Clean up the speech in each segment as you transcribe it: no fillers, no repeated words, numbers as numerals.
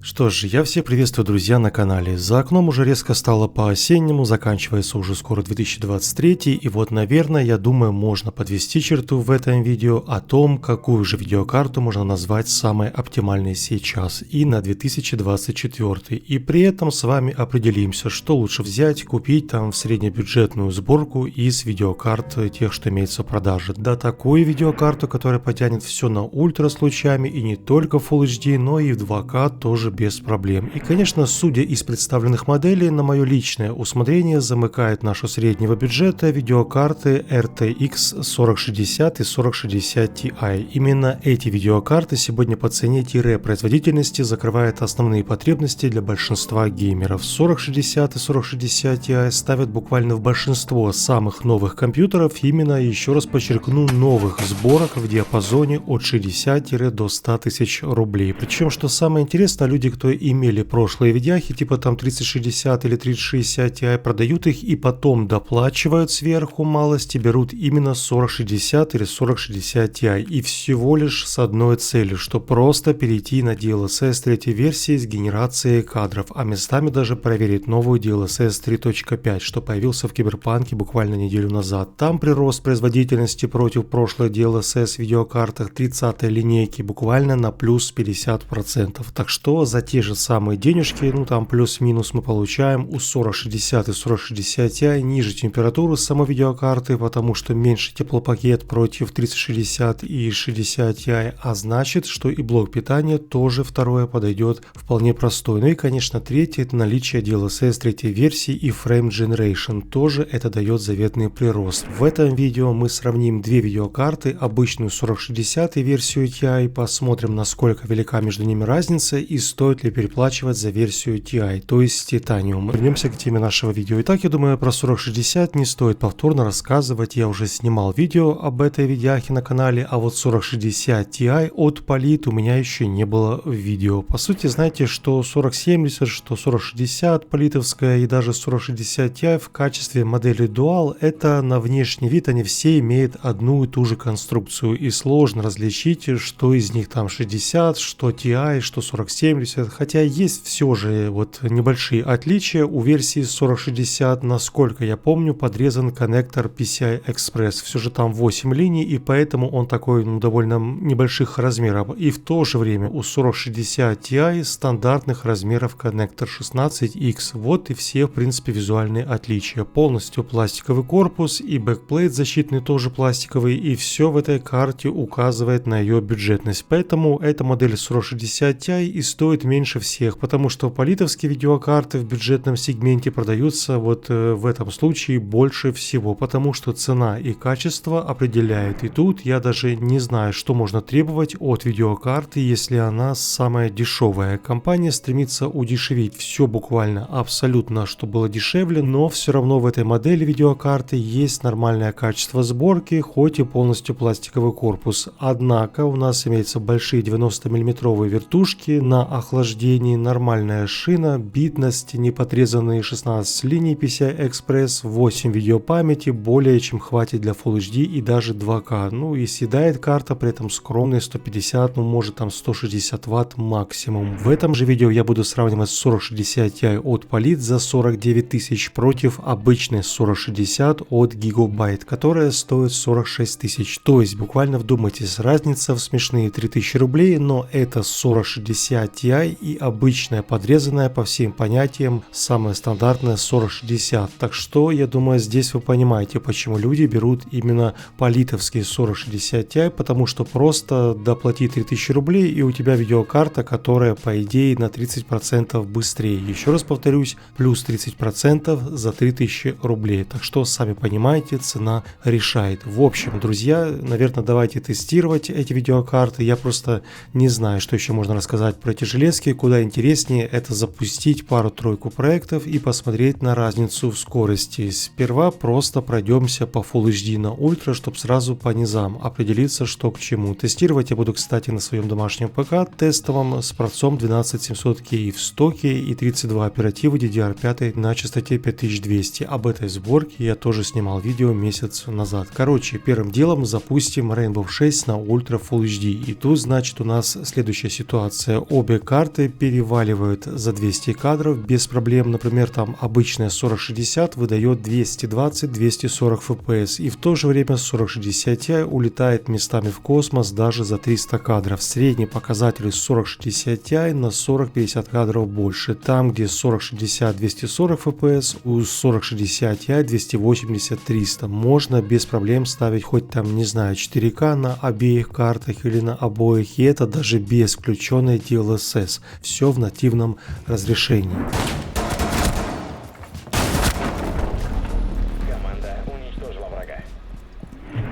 Что ж, я всех приветствую, друзья, на канале. За окном уже резко стало по-осеннему, заканчивается уже скоро 2023, и вот, наверное, я думаю, можно подвести черту в этом видео о том, какую же видеокарту можно назвать самой оптимальной сейчас и на 2024. И при этом с вами определимся, что лучше взять, купить там в среднебюджетную сборку из видеокарт тех, что имеется в продаже. Да, такую видеокарту, которая потянет все на ультра с лучами и не только Full HD, но и в 2К тоже без проблем. И, конечно, судя из представленных моделей, на мое личное усмотрение замыкает нашу среднего бюджета видеокарты RTX 4060 и 4060 Ti. Именно эти видеокарты сегодня по цене-производительности закрывают основные потребности для большинства геймеров. 4060 и 4060 Ti ставят буквально в большинство самых новых компьютеров, именно, еще раз подчеркну, новых сборок в диапазоне от 60 до 100 тысяч рублей. Причем, что самое интересное, люди, кто имели прошлые видяхи, типа там 3060 или 3060 Ti, продают их и потом доплачивают сверху малости, берут именно 4060 или 4060 Ti. И всего лишь с одной целью, что просто перейти на DLSS 3 версии с генерацией кадров, а местами даже проверить новую DLSS 3.5, что появился в Киберпанке буквально неделю назад. Там прирост производительности против прошлой DLSS видеокартах 30-й линейки буквально на плюс 50%. Так что за те же самые денежки, ну там плюс-минус, мы получаем у 4060 и 4060 Ti ниже температуру самой видеокарты, потому что меньше теплопакет против 3060 и 60 Ti, а значит, что и блок питания тоже второе подойдет вполне простой. Ну и, конечно, третье — это наличие DLSS 3 версии и Frame Generation, тоже это дает заветный прирост. В этом видео мы сравним две видеокарты, обычную 4060 и версию Ti, посмотрим, насколько велика между ними разница и стоит ли переплачивать за версию Ti, то есть Titanium. Вернемся к теме нашего видео. Итак, я думаю, про 4060 не стоит повторно рассказывать, я уже снимал видео об этой видяхе на канале, а вот 4060 Ti от Polit у меня еще не было в видео. По сути, знаете, что 4070, что 4060 политовская и даже 4060 Ti в качестве модели Dual, это на внешний вид они все имеют одну и ту же конструкцию, и сложно различить, что из них там 60, что Ti, что 4070, хотя есть все же вот небольшие отличия. У версии 4060, насколько я помню, подрезан коннектор PCI Express, все же там 8 линий, и поэтому он такой довольно небольших размеров, и в то же время у 4060 Ti стандартных размеров коннектор 16X. Вот и все, в принципе, визуальные отличия. Полностью пластиковый корпус и бэкплейт защитный тоже пластиковый, и все в этой карте указывает на ее бюджетность, поэтому эта модель 4060 Ti и стоит меньше всех, потому что политовские видеокарты в бюджетном сегменте продаются вот в этом случае больше всего, потому что цена и качество определяют. И тут я даже не знаю, что можно требовать от видеокарты, если она самая дешевая. Компания стремится удешевить все буквально абсолютно, что было дешевле, но все равно в этой модели видеокарты есть нормальное качество сборки, хоть и полностью пластиковый корпус. Однако у нас имеются большие 90 мм вертушки на охлаждении, нормальная шина, битность, неподрезанные 16 линий PCI Express, 8 видеопамяти, более чем хватит для Full HD и даже 2К. Ну и съедает карта при этом скромные 150, ну может там 160 Вт максимум. В этом же видео я буду сравнивать 4060 Ti от Polit за 49 тысяч против обычной 4060 от Gigabyte, которая стоит 46 тысяч. То есть буквально вдумайтесь, разница в смешные 3000 рублей, но это 4060 Ti и обычная подрезанная по всем понятиям самая стандартная 4060. Так что я думаю, здесь вы понимаете, почему люди берут именно политовские 4060 Ti, потому что просто доплати 3000 рублей и у тебя видеокарта, которая по идее на 30% быстрее. Еще раз повторюсь, плюс 30% за 3000 рублей. Так что сами понимаете, цена решает. В общем, друзья, наверное, давайте тестировать эти видеокарты. Я просто не знаю, что еще можно рассказать про эти железки. Куда интереснее это запустить пару-тройку проектов и посмотреть на разницу в скорости. Сперва просто пройдемся по Full HD на Ultra, чтобы сразу по низам определиться, что к чему. Тестировать я буду, кстати, на своем домашнем ПК тестовом с процессором 12700K в стоке и 32 оперативы DDR5 на частоте 5200. Об этой сборке я тоже снимал видео месяц назад. Короче, первым делом запустим Rainbow 6 на Ultra Full HD. И тут, значит, у нас следующая ситуация. Обе карты карты переваливают за 200 кадров без проблем. Например, там обычная 4060 выдает 220-240 FPS, и в то же время 4060 Ti улетает местами в космос даже за 300 кадров. Средний показатель 4060 Ti на 40-50 кадров больше. Там, где 4060 240 FPS, у 4060 Ti 280-300. Можно без проблем ставить хоть там, не знаю, 4К на обеих картах или на обоих, и это даже без включенной DLSS. Все в нативном разрешении.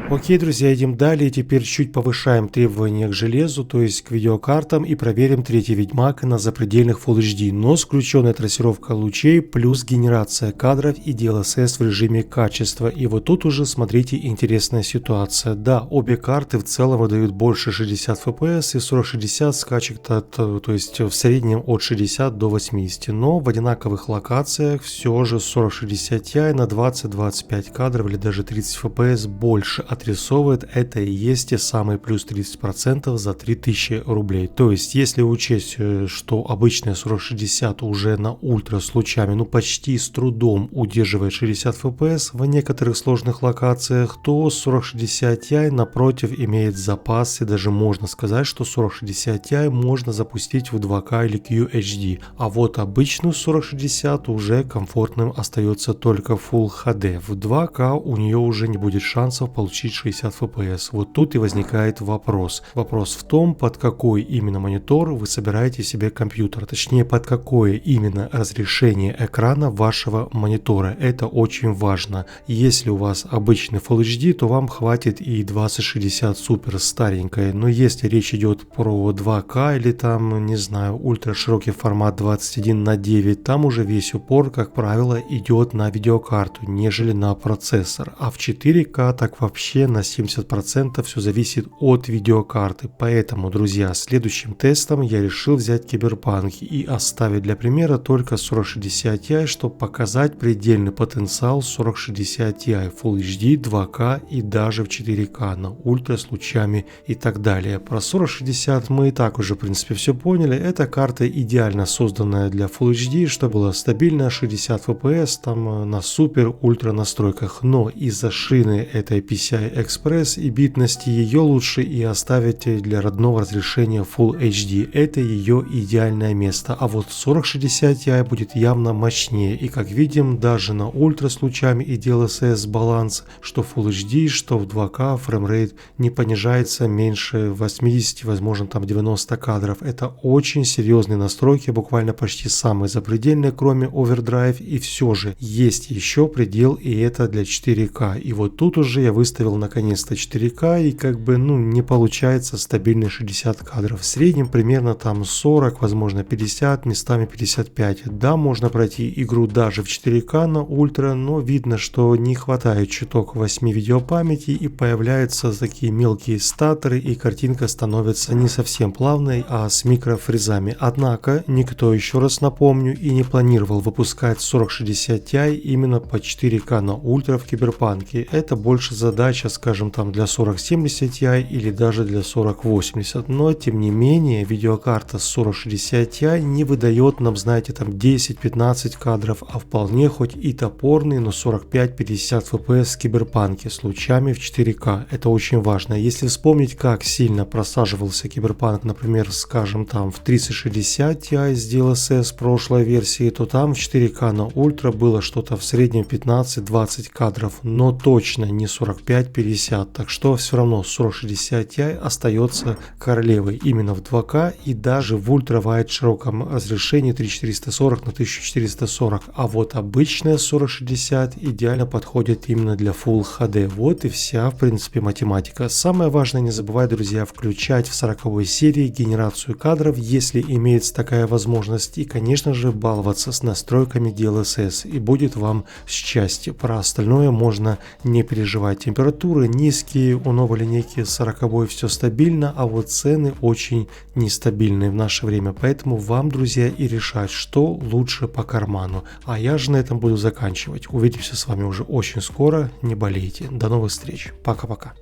Окей, друзья, идем далее. Теперь чуть повышаем требования к железу, то есть к видеокартам, и проверим третий Ведьмак на запредельных Full HD, но с включенной трассировкой лучей плюс генерация кадров и DLSS в режиме качества. И вот тут уже, смотрите, интересная ситуация. Да, обе карты в целом выдают больше 60 FPS, и 4060 скачет то есть в среднем от 60 до 80, но в одинаковых локациях все же 4060 Ti на 20-25 кадров или даже 30 FPS больше отрисовывает. Это и есть те самые плюс 30% за 3000 рублей. То есть, если учесть, что обычная 4060 уже на ультра с лучами, ну почти с трудом удерживает 60 FPS в некоторых сложных локациях, то 4060 Ti напротив имеет запас, и даже можно сказать, что 4060 Ti можно запустить в 2К или QHD, а вот обычную 4060 уже комфортным остается только Full HD. В 2К у нее уже не будет шансов получить 60 FPS. Вот тут и возникает вопрос. Вопрос в том, под какой именно монитор вы собираете себе компьютер, точнее под какое именно разрешение экрана вашего монитора. Это очень важно. Если у вас обычный Full HD, то вам хватит и 2060 супер старенькая, но если речь идет про 2К или там, не знаю, ультра широкий формат 21:9, там уже весь упор, как правило, идет на видеокарту, нежели на процессор, а в 4К так вообще на 70% все зависит от видеокарты. Поэтому, друзья, следующим тестом я решил взять Киберпанк и оставить для примера только 4060 Ti, чтобы показать предельный потенциал 4060 Ti Full HD, 2К и даже в 4К на ультра с лучами и так далее. Про 4060 мы и так уже в принципе все поняли. Эта карта идеально созданная для Full HD, чтобы было стабильно 60 FPS там на супер ультра настройках, но из-за шины этой PCI Express и битности ее лучше и оставить для родного разрешения Full HD. Это ее идеальное место. А вот 4060 Ti будет явно мощнее. И как видим, даже на ультра с лучами и DLSS баланс, что Full HD, что в 2К фреймрейт не понижается меньше 80, возможно там 90 кадров. Это очень серьезные настройки, буквально почти самые запредельные, кроме Overdrive. И все же есть еще предел, и это для 4К. И вот тут уже я выставил наконец-то 4К, и как бы не получается стабильные 60 кадров. В среднем примерно там 40, возможно 50, местами 55. Да, можно пройти игру даже в 4К на ультра, но видно, что не хватает чуток 8 видеопамяти, и появляются такие мелкие статоры, и картинка становится не совсем плавной, а с микрофризами. Однако никто, еще раз напомню, и не планировал выпускать 4060 Ti именно по 4К на ультра в Киберпанке. Это больше задача, скажем там, для 4070 Ti или даже для 4080, но тем не менее видеокарта с 4060 Ti не выдает нам, знаете, там 10-15 кадров, а вполне хоть и топорный, но 45-50 FPS в Киберпанке с лучами в 4К. Это очень важно. Если вспомнить, как сильно просаживался Киберпанк, например, скажем там в 3060 Ti с DLSS прошлой версии, то там в 4К на ультра было что-то в среднем 15-20 кадров, но точно не 45-50, так что все равно 4060 Ti остается королевой именно в 2К и даже в ультравайд широком разрешении 3440 на 1440, а вот обычная 4060 идеально подходит именно для Full HD. Вот и вся в принципе математика. Самое важное, не забывай, друзья, включать в 40 серии генерацию кадров, если имеется такая возможность, и конечно же баловаться с настройками DLSS, и будет вам счастье. Про остальное можно не переживать. Температуры низкие, у новой линейки 40 все стабильно, а вот цены очень нестабильные в наше время, поэтому вам, друзья, и решать, что лучше по карману. А я же на этом буду заканчивать. Увидимся с вами уже очень скоро, не болейте. До новых встреч. Пока-пока.